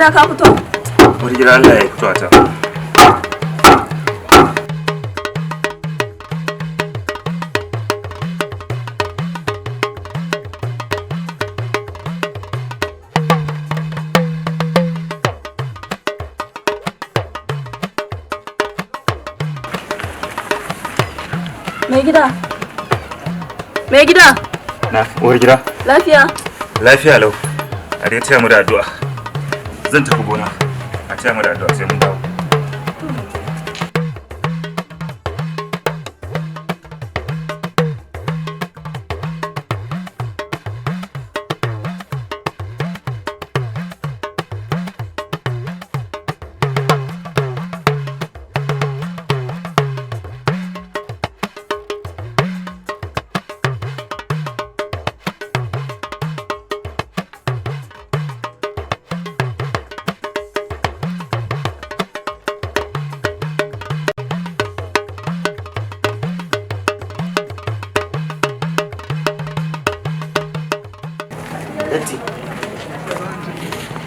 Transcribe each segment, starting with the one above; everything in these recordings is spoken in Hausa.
gida ka fito? Uwar gida Allah ya fito a can. Mai gida. Mai gida. Na, uwar gida. Lafiya? Lafiya lau. A dai taya mu da addu'a. Zan tafi gona. A taya mu da addu'a sai mun dawo.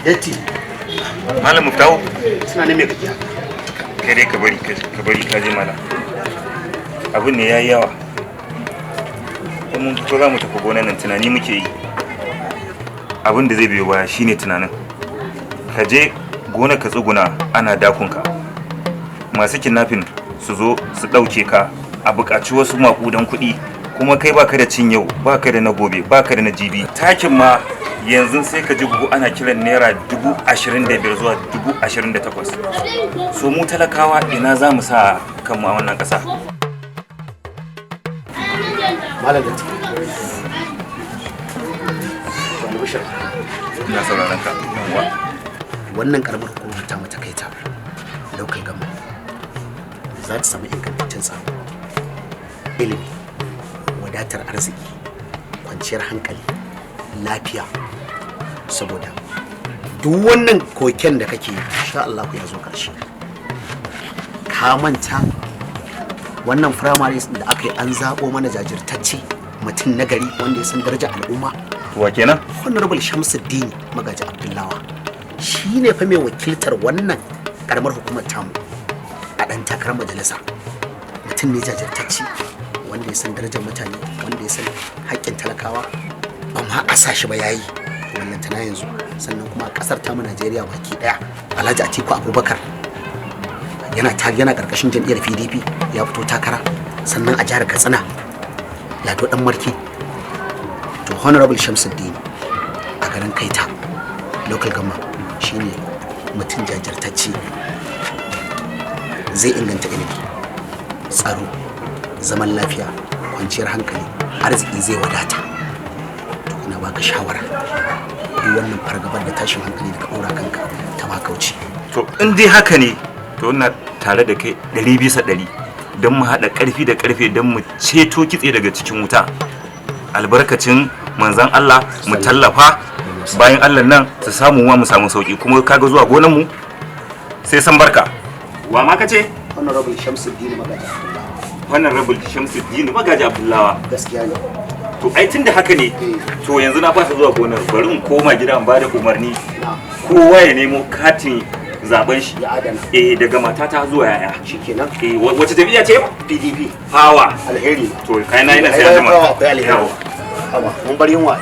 Datti. Malam Muftahu. Suna ne mai gajiya. Kai dai ka bari ka je malam. Abin ne yayi yawa. Mun fito za mu tafi gonan nan tunani muke yi. Abin da zai biyo baya shine tunanin. Ka je gona ka tsuguna ana dakunka. Masu kidnapping su zo su ɗauke ka a buƙaci wasu maƙudan kuɗi kuma kai baka da cin yau baka da na gobe baka da na jibi. Takin ma yanzu sai ka ji buhu ana kiran naira 25,000 zuwa 28,000. So mu talakawa ina za mu sa kanmu a wannan ƙasa. Malam da ciki. Wani bishir. Ina sauraron ka. Wannan karamar hukumar ta mata kai ta local government za ta samu ingantaccen tsaro, ilimi, wadatar arziki, kwanciyar hankali, lafiya. Saboda duk wannan koken da kake insha Allah ya zo karshe. Ka manta wannan primaries da aka yi an zabo mana jajirtacce mutum na gari wanda ya san daraja al'umma. Wa kenan? Honorable Shamsuddin Magaji Abdullawa shi ne fa mai wakiltar wannan karamar hukumar tamu a ɗan takarar majalisa. Mutum ne jajirtacce wanda ya san darajar mutane, wanda ya san haƙƙin talakawa, ba ma a sa shi ba yayi wannan tana yanzu. Sannan kuma a ƙasar tamu Najeriya baki ɗaya Alhaji Atiku Abubakar yana ƙarƙashin jam'iyyar PDP ya fito takara. Sannan a jihar Katsina Lado Dan Marke to Honorable Shamsuddin a garin Kaita local government shine mutum jajirtacce, zai inganta ilimi, tsaro, zaman lafiya, kwanciyar hankali, arziki zai wadata. To ina baka shawara duk wannan fargabar da tashin hankali da ka ɗora kanka ta makauci. To in dai haka ne to ina tare da kai 100% don mu haɗa ƙarfi da ƙarfe don mu ceto kitse daga cikin wuta. Albarkacin manzan Allah mu tallafa bayan Allah nan su samu mu samu sauki kuma kaga zuwa gonan mu sai san barka. Wa ma kace? Honorable Shamsuddin Magaji. Honorable Shamsuddin Magaji Abdullawa. Gaskiya ne. To ai tunda haka ne to yanzu na fasa zuwa gonar bari in koma gida in bada umarni kowa ya nemo katin zaben shi ya adana. Daga matata zuwa yaya. Shikenan. Wace jami'a ce? PDP. Power. Alheri. To kai na ina sai an jima. Akwai alheri. Mun bari yunwa.